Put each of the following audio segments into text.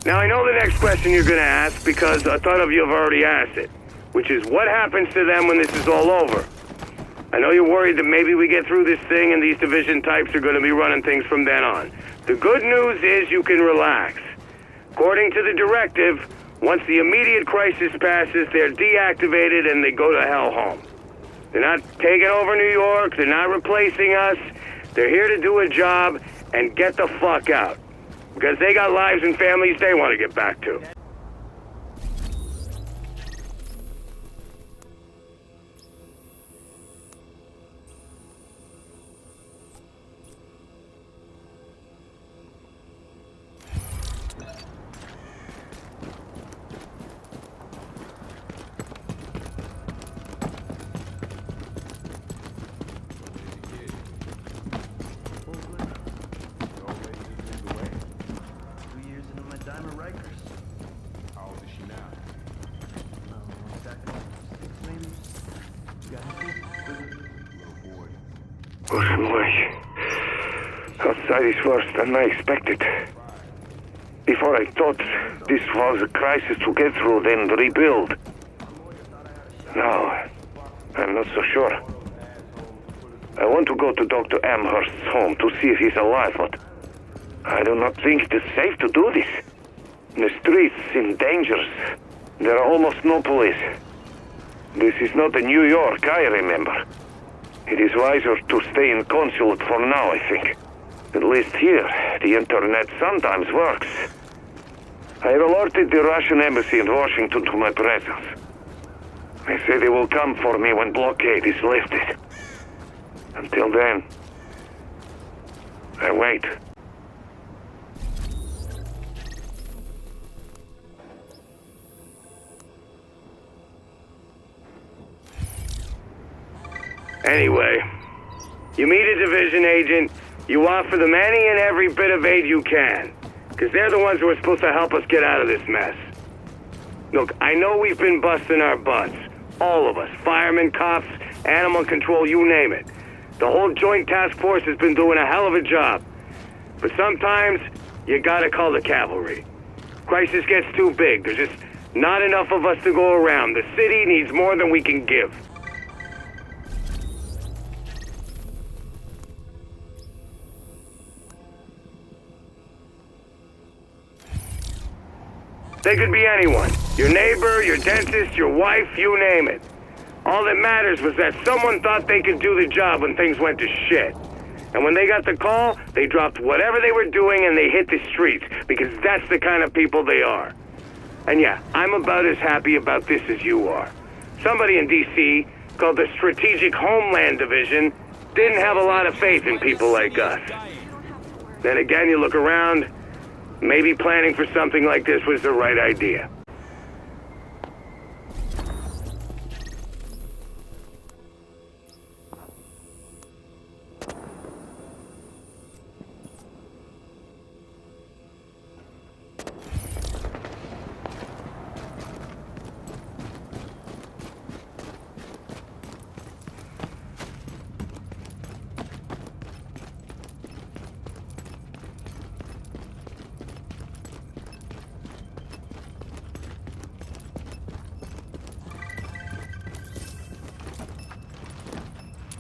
Now, I know the next question you're gonna ask, because I thought of you have already asked it, which is, what happens to them when this is all over? I know you're worried that maybe we get through this thing and these division types are gonna be running things from then on. The good news is you can relax. According to the directive, once the immediate crisis passes, they're deactivated and they go to hell home. They're not taking over New York, they're not replacing us. They're here to do a job and get the fuck out. Because they got lives and families they want to get back to. Oh boy. Outside is worse than I expected. Before I thought this was a crisis to get through, then rebuild. Now, I'm not so sure. I want to go to Dr. Amherst's home to see if he's alive, but I do not think it is safe to do this. The streets seem dangerous. There are almost no police. This is not the New York I remember. It is wiser to stay in consulate for now, I think. At least here, the internet sometimes works. I have alerted the Russian embassy in Washington to my presence. They say they will come for me when blockade is lifted. Until then, I wait. Anyway, you meet a division agent, you offer them any and every bit of aid you can, because they're the ones who are supposed to help us get out of this mess. Look, I know we've been busting our butts. All of us. Firemen, cops, animal control, you name it. The whole joint task force has been doing a hell of a job. But sometimes, you gotta call the cavalry. Crisis gets too big. There's just not enough of us to go around. The city needs more than we can give. They could be anyone. Your neighbor, your dentist, your wife, you name it. All that matters was that someone thought they could do the job when things went to shit. And when they got the call, they dropped whatever they were doing and they hit the streets, because that's the kind of people they are. And yeah, I'm about as happy about this as you are. Somebody in D.C., called the Strategic Homeland Division, didn't have a lot of faith in people like us. Then again, you look around, maybe planning for something like this was the right idea.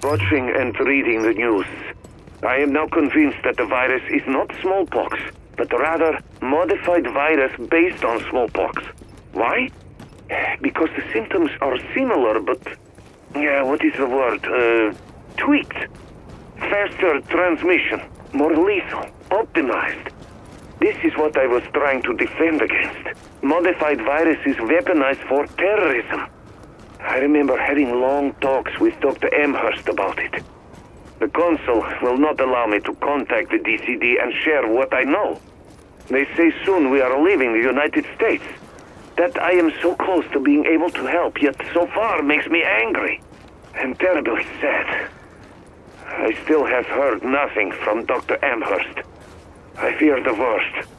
Watching and reading the news, I am now convinced that the virus is not smallpox, but rather modified virus based on smallpox. Why? Because the symptoms are similar, but... what is the word? Tweaked. Faster transmission, more lethal, optimized. This is what I was trying to defend against. Modified virus is weaponized for terrorism. I remember having long talks with Dr. Amherst about it. The consul will not allow me to contact the DCD and share what I know. They say soon we are leaving the United States. That I am so close to being able to help, yet so far makes me angry and terribly sad. I still have heard nothing from Dr. Amherst. I fear the worst.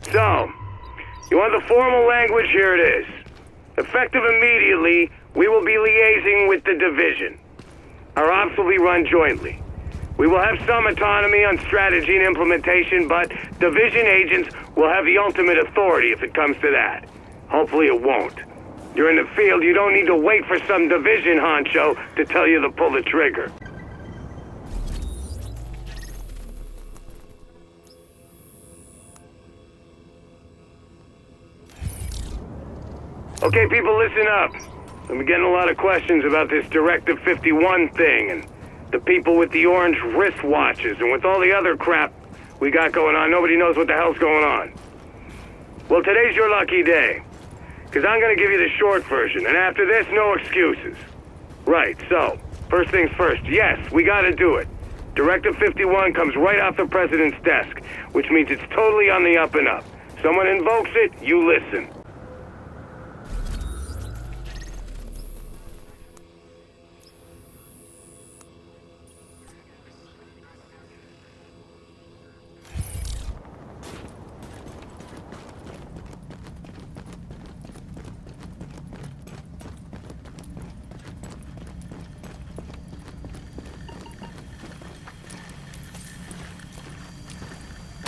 So, You want the formal language? Here it is. Effective immediately, we will be liaising with the division. Our ops will be run jointly. We will have some autonomy on strategy and implementation, but division agents will have the ultimate authority if it comes to that. Hopefully it won't. You're in the field, you don't need to wait for some division honcho to tell you to pull the trigger. Okay, people, listen up. I've been getting a lot of questions about this Directive 51 thing, and the people with the orange wristwatches, and with all the other crap we got going on, nobody knows what the hell's going on. Well, today's your lucky day, because I'm going to give you the short version, and after this, no excuses. Right, so, first things first, yes, we got to do it. Directive 51 comes right off the President's desk, which means it's totally on the up and up. Someone invokes it, you listen.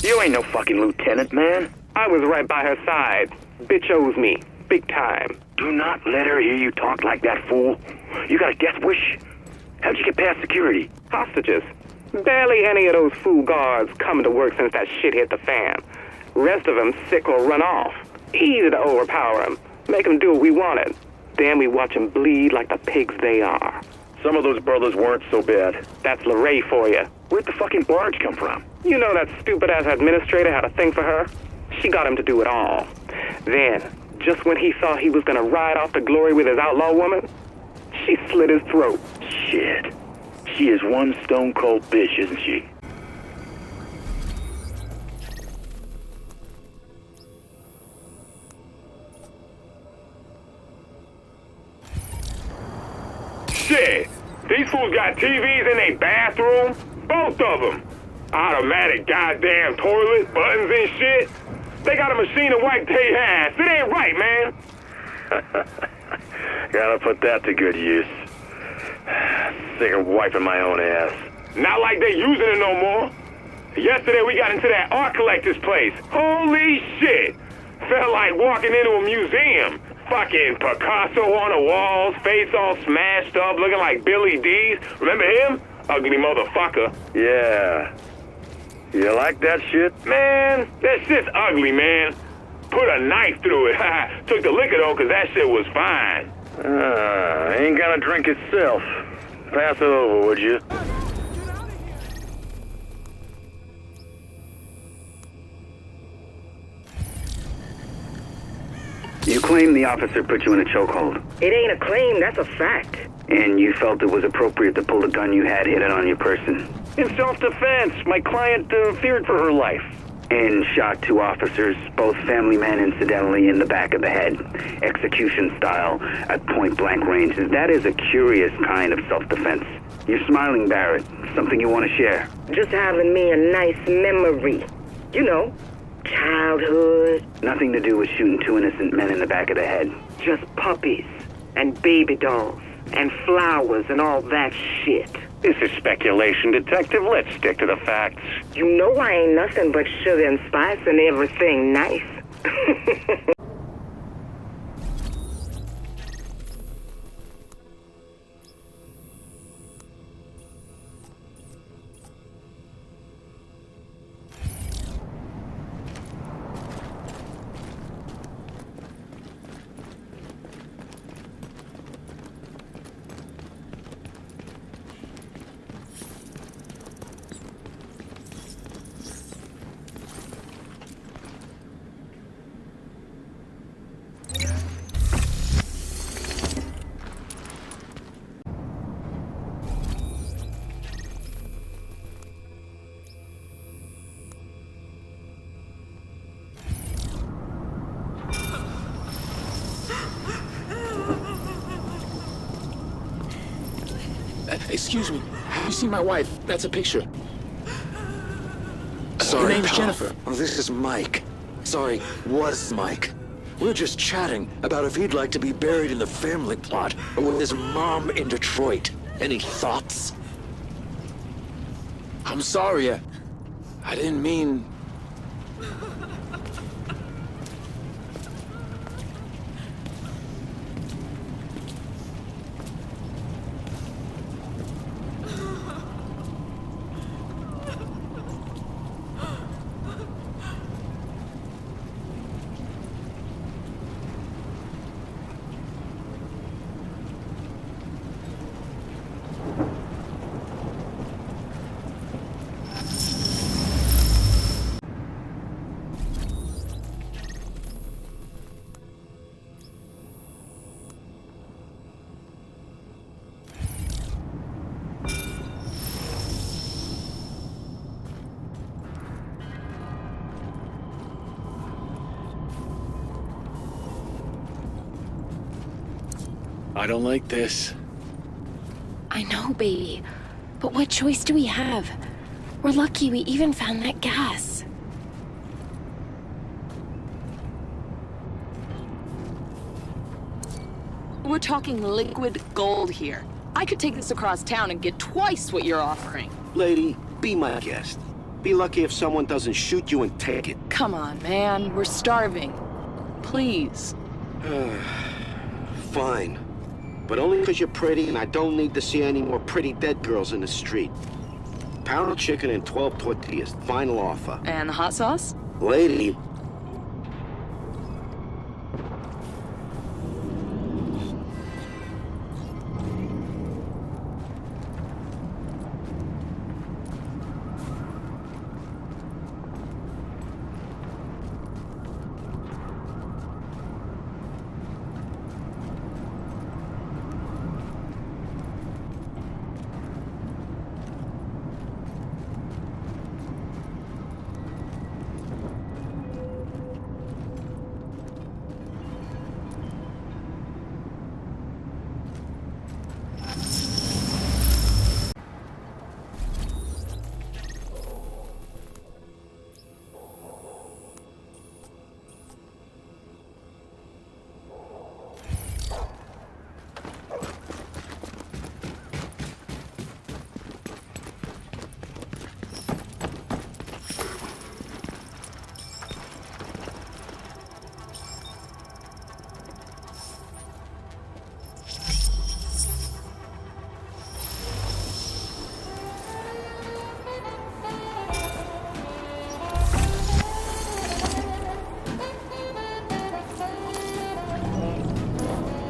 You ain't no fucking lieutenant, man. I was right by her side. Bitch owes me. Big time. Do not let her hear you talk like that, fool. You got a death wish? How'd you get past security? Hostages. Barely any of those fool guards coming to work since that shit hit the fan. Rest of them sick or run off. Easy to overpower them. Make them do what we wanted. Then we watch them bleed like the pigs they are. Some of those brothers weren't so bad. That's Lorraine for you. Where'd the fucking barge come from? You know that stupid-ass administrator had a thing for her? She got him to do it all. Then, just when he thought he was gonna ride off to glory with his outlaw woman, she slit his throat. Shit. She is one stone-cold bitch, isn't she? Shit! These fools got TVs in their bathroom? Both of them! Automatic goddamn toilet, buttons and shit. They got a machine to wipe their ass. It ain't right, man. Gotta put that to good use. Sick of wiping my own ass. Not like they using it no more. Yesterday we got into that art collector's place. Holy shit! Felt like walking into a museum. Fucking Picasso on the walls, face all smashed up, looking like Billy D's. Remember him? Ugly motherfucker. Yeah. You like that shit? Man, that shit's ugly, man. Put a knife through it. Took the liquor though, cause that shit was fine. Ain't gonna drink itself. Pass it over, would you? You claim the officer put you in a chokehold. It ain't a claim, that's a fact. And you felt it was appropriate to pull the gun you had hidden on your person. In self-defense, my client feared for her life. And shot two officers, both family men incidentally, in the back of the head. Execution style, at point-blank range. That is a curious kind of self-defense. You're smiling, Barrett. Something you want to share? Just having me a nice memory. You know, childhood. Nothing to do with shooting two innocent men in the back of the head. Just puppies and baby dolls and flowers and all that shit. This is speculation, Detective. Let's stick to the facts. You know I ain't nothing but sugar and spice and everything nice. Excuse me. Have you seen my wife? That's a picture. Sorry, Her name's pal. Jennifer. Oh, this is Mike. Sorry, was Mike. We're just chatting about if he'd like to be buried in the family plot or with his mom in Detroit. Any thoughts? I'm sorry. I didn't mean... I don't like this. I know, baby. But what choice do we have? We're lucky we even found that gas. We're talking liquid gold here. I could take this across town and get twice what you're offering. Lady, be my guest. Be lucky if someone doesn't shoot you and take it. Come on, man. We're starving. Please. Fine. But only because you're pretty and I don't need to see any more pretty dead girls in the street. Pound of chicken and 12 tortillas. Final offer. And the hot sauce? Lady...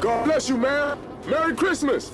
God bless you, man. Merry Christmas.